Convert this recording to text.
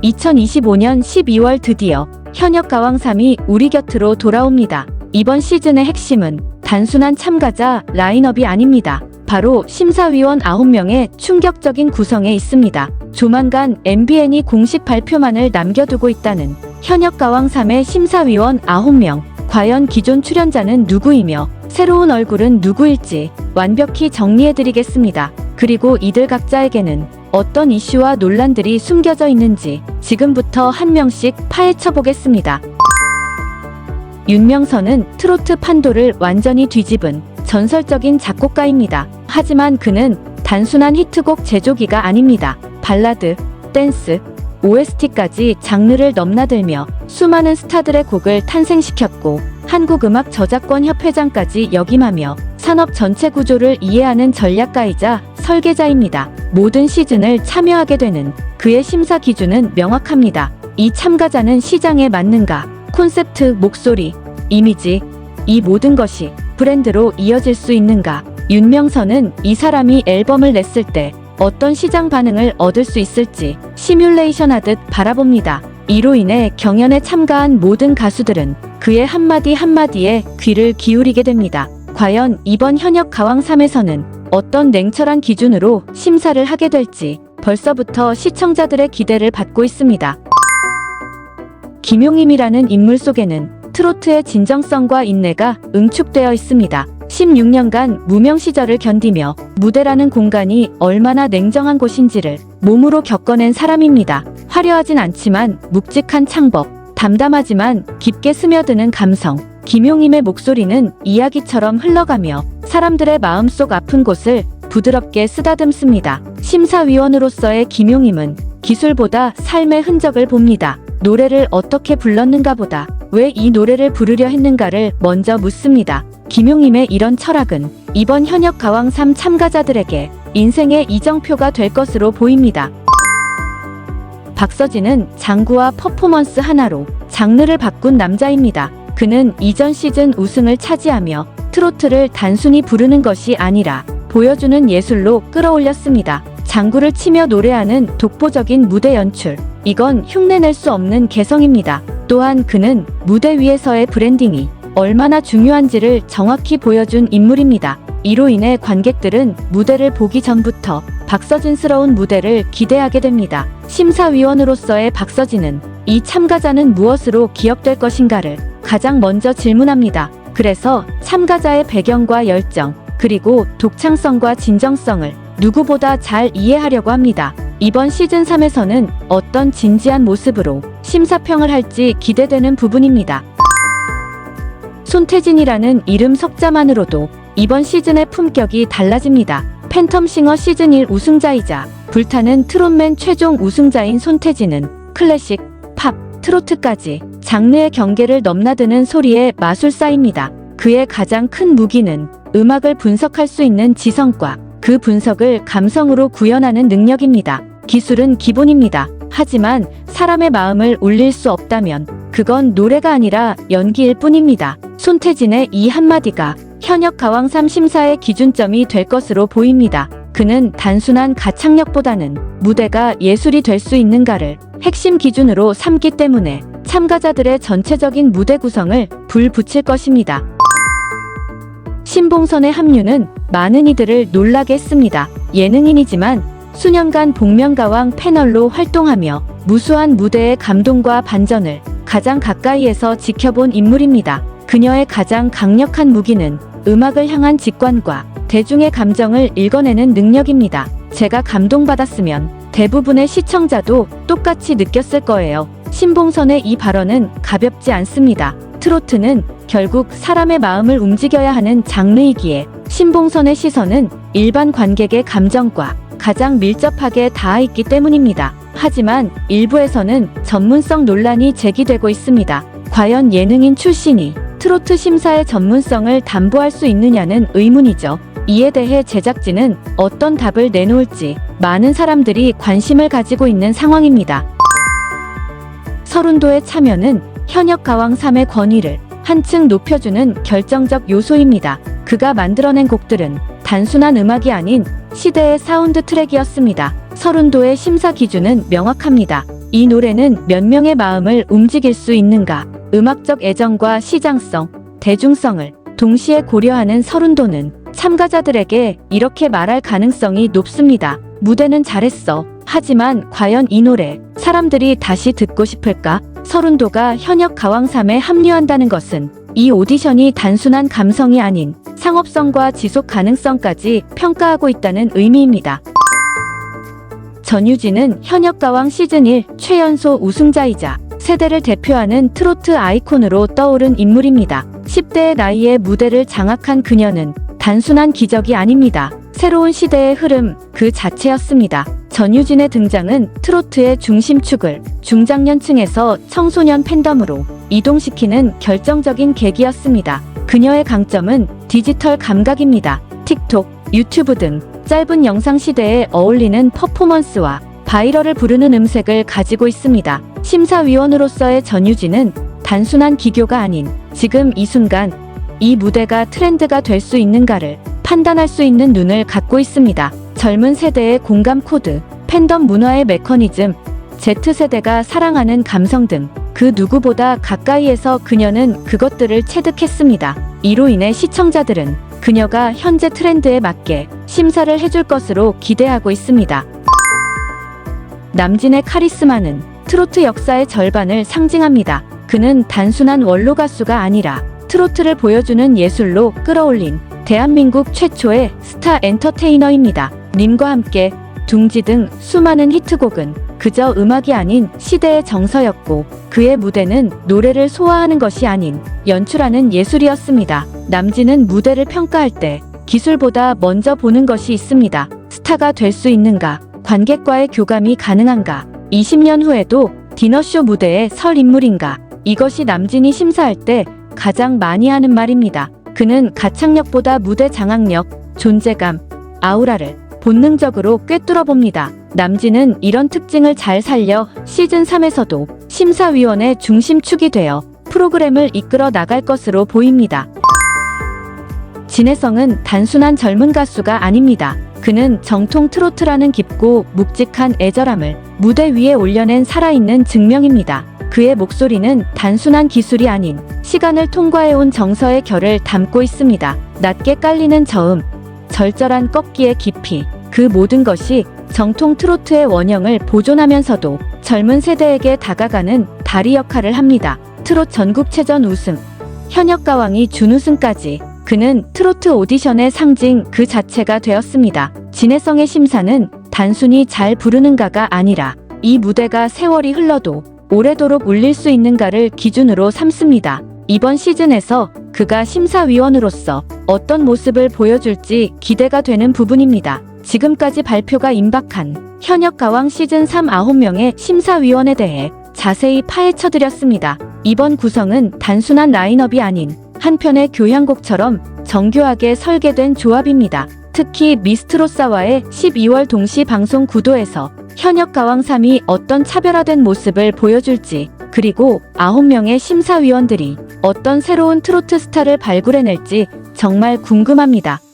2025년 12월 드디어 현역 가왕 3이 우리 곁으로 돌아옵니다. 이번 시즌의 핵심은 단순한 참가자 라인업이 아닙니다. 바로 심사위원 9명의 충격적인 구성에 있습니다. 조만간 MBN이 공식 발표만을 남겨두고 있다는 현역 가왕 3의 심사위원 9명. 과연 기존 출연자는 누구이며 새로운 얼굴은 누구일지 완벽히 정리해드리겠습니다. 그리고 이들 각자에게는 어떤 이슈와 논란들이 숨겨져 있는지 지금부터 한 명씩 파헤쳐보겠습니다. 윤명선은 트로트 판도를 완전히 뒤집은 전설적인 작곡가입니다. 하지만 그는 단순한 히트곡 제조기가 아닙니다. 발라드, 댄스, OST까지 장르를 넘나들며 수많은 스타들의 곡을 탄생시켰고 한국음악저작권협회장까지 역임하며 산업 전체 구조를 이해하는 전략가이자 설계자입니다. 모든 시즌을 참여하게 되는 그의 심사 기준은 명확합니다. 이 참가자는 시장에 맞는가, 콘셉트, 목소리, 이미지, 이 모든 것이 브랜드로 이어질 수 있는가. 윤명선은 이 사람이 앨범을 냈을 때 어떤 시장 반응을 얻을 수 있을지 시뮬레이션 하듯 바라봅니다. 이로 인해 경연에 참가한 모든 가수들은 그의 한마디 한마디에 귀를 기울이게 됩니다. 과연 이번 현역 가왕 3에서는 어떤 냉철한 기준으로 심사를 하게 될지 벌써부터 시청자들의 기대를 받고 있습니다. 김용임이라는 인물 속에는 트로트의 진정성과 인내가 응축되어 있습니다. 16년간 무명 시절을 견디며 무대라는 공간이 얼마나 냉정한 곳인지를 몸으로 겪어낸 사람입니다. 화려하진 않지만 묵직한 창법, 담담하지만 깊게 스며드는 감성. 김용임의 목소리는 이야기처럼 흘러가며 사람들의 마음속 아픈 곳을 부드럽게 쓰다듬습니다. 심사위원으로서의 김용임은 기술보다 삶의 흔적을 봅니다. 노래를 어떻게 불렀는가 보다 왜 이 노래를 부르려 했는가를 먼저 묻습니다. 김용임의 이런 철학은 이번 현역 가왕 3 참가자들에게 인생의 이정표가 될 것으로 보입니다. 박서진은 장구와 퍼포먼스 하나로 장르를 바꾼 남자입니다. 그는 이전 시즌 우승을 차지하며 트로트를 단순히 부르는 것이 아니라 보여주는 예술로 끌어올렸습니다. 장구를 치며 노래하는 독보적인 무대 연출. 이건 흉내낼 수 없는 개성입니다. 또한 그는 무대 위에서의 브랜딩이 얼마나 중요한지를 정확히 보여준 인물입니다. 이로 인해 관객들은 무대를 보기 전부터 박서진스러운 무대를 기대하게 됩니다. 심사위원으로서의 박서진은 이 참가자는 무엇으로 기억될 것인가를 가장 먼저 질문합니다. 그래서 참가자의 배경과 열정, 그리고 독창성과 진정성을 누구보다 잘 이해하려고 합니다. 이번 시즌 3에서는 어떤 진지한 모습으로 심사평을 할지 기대되는 부분입니다. 손태진이라는 이름 석자만으로도 이번 시즌의 품격이 달라집니다. 팬텀싱어 시즌 1 우승자이자 불타는 트롯맨 최종 우승자인 손태진은 클래식, 팝, 트로트까지 장르의 경계를 넘나드는 소리의 마술사입니다. 그의 가장 큰 무기는 음악을 분석할 수 있는 지성과 그 분석을 감성으로 구현하는 능력입니다. 기술은 기본입니다. 하지만 사람의 마음을 울릴 수 없다면 그건 노래가 아니라 연기일 뿐입니다. 손태진의 이 한마디가 현역 가왕 3 심사의 기준점이 될 것으로 보입니다. 그는 단순한 가창력보다는 무대가 예술이 될 수 있는가를 핵심 기준으로 삼기 때문에 참가자들의 전체적인 무대 구성을 불붙일 것입니다. 신봉선의 합류는 많은 이들을 놀라게 했습니다. 예능인이지만 수년간 복면가왕 패널로 활동하며 무수한 무대의 감동과 반전을 가장 가까이에서 지켜본 인물입니다. 그녀의 가장 강력한 무기는 음악을 향한 직관과 대중의 감정을 읽어내는 능력입니다. 제가 감동받았으면 대부분의 시청자도 똑같이 느꼈을 거예요. 신봉선의 이 발언은 가볍지 않습니다. 트로트는 결국 사람의 마음을 움직여야 하는 장르이기에 신봉선의 시선은 일반 관객의 감정과 가장 밀접하게 닿아있기 때문입니다. 하지만 일부에서는 전문성 논란이 제기되고 있습니다. 과연 예능인 출신이 트로트 심사의 전문성을 담보할 수 있느냐는 의문이죠. 이에 대해 제작진은 어떤 답을 내놓을지 많은 사람들이 관심을 가지고 있는 상황입니다. 서른도의 참여는 현역 가왕 3의 권위를 한층 높여주는 결정적 요소입니다. 그가 만들어낸 곡들은 단순한 음악이 아닌 시대의 사운드 트랙이었습니다. 서른도의 심사 기준은 명확합니다. 이 노래는 몇 명의 마음을 움직일 수 있는가? 음악적 애정과 시장성, 대중성을 동시에 고려하는 서른도는 참가자들에게 이렇게 말할 가능성이 높습니다. 무대는 잘했어. 하지만 과연 이 노래 사람들이 다시 듣고 싶을까? 서른도가 현역 가왕3에 합류한다는 것은 이 오디션이 단순한 감성이 아닌 상업성과 지속 가능성까지 평가하고 있다는 의미입니다. 전유진은 현역 가왕 시즌1 최연소 우승자이자 세대를 대표하는 트로트 아이콘으로 떠오른 인물입니다. 10대의 나이에 무대를 장악한 그녀는 단순한 기적이 아닙니다. 새로운 시대의 흐름 그 자체였습니다. 전유진의 등장은 트로트의 중심축을 중장년층에서 청소년 팬덤으로 이동시키는 결정적인 계기였습니다. 그녀의 강점은 디지털 감각입니다. 틱톡, 유튜브 등 짧은 영상 시대에 어울리는 퍼포먼스와 바이럴을 부르는 음색을 가지고 있습니다. 심사위원으로서의 전유진은 단순한 기교가 아닌 지금 이 순간 이 무대가 트렌드가 될 수 있는가를 판단할 수 있는 눈을 갖고 있습니다. 젊은 세대의 공감 코드, 팬덤 문화의 메커니즘, Z세대가 사랑하는 감성 등 그 누구보다 가까이에서 그녀는 그것들을 체득했습니다. 이로 인해 시청자들은 그녀가 현재 트렌드에 맞게 심사를 해줄 것으로 기대하고 있습니다. 남진의 카리스마는 트로트 역사의 절반을 상징합니다. 그는 단순한 원로 가수가 아니라 트로트를 보여주는 예술로 끌어올린 대한민국 최초의 스타 엔터테이너입니다. 님과 함께, 둥지 등 수많은 히트곡은 그저 음악이 아닌 시대의 정서였고 그의 무대는 노래를 소화하는 것이 아닌 연출하는 예술이었습니다. 남진은 무대를 평가할 때 기술보다 먼저 보는 것이 있습니다. 스타가 될 수 있는가? 관객과의 교감이 가능한가? 20년 후에도 디너쇼 무대에 설 인물인가? 이것이 남진이 심사할 때 가장 많이 하는 말입니다. 그는 가창력보다 무대 장악력, 존재감, 아우라를 본능적으로 꿰뚫어 봅니다. 남진은 이런 특징을 잘 살려 시즌3에서도 심사위원의 중심축이 되어 프로그램을 이끌어 나갈 것으로 보입니다. 진혜성은 단순한 젊은 가수가 아닙니다. 그는 정통 트로트라는 깊고 묵직한 애절함을 무대 위에 올려낸 살아있는 증명입니다. 그의 목소리는 단순한 기술이 아닌 시간을 통과해온 정서의 결을 담고 있습니다. 낮게 깔리는 저음, 절절한 꺾기의 깊이, 그 모든 것이 정통 트로트의 원형을 보존하면서도 젊은 세대에게 다가가는 다리 역할을 합니다. 트롯 전국체전 우승, 현역 가왕이 준우승까지 그는 트로트 오디션의 상징 그 자체가 되었습니다. 진혜성의 심사는 단순히 잘 부르는가가 아니라 이 무대가 세월이 흘러도 오래도록 울릴 수 있는가를 기준으로 삼습니다. 이번 시즌에서 그가 심사위원으로서 어떤 모습을 보여줄지 기대가 되는 부분입니다. 지금까지 발표가 임박한 현역 가왕 시즌3 9명의 심사위원에 대해 자세히 파헤쳐드렸습니다. 이번 구성은 단순한 라인업이 아닌 한편의 교향곡처럼 정교하게 설계된 조합입니다. 특히 미스트로사와의 12월 동시 방송 구도에서 현역 가왕 3이 어떤 차별화된 모습을 보여줄지, 그리고 9명의 심사위원들이 어떤 새로운 트로트 스타를 발굴해낼지 정말 궁금합니다.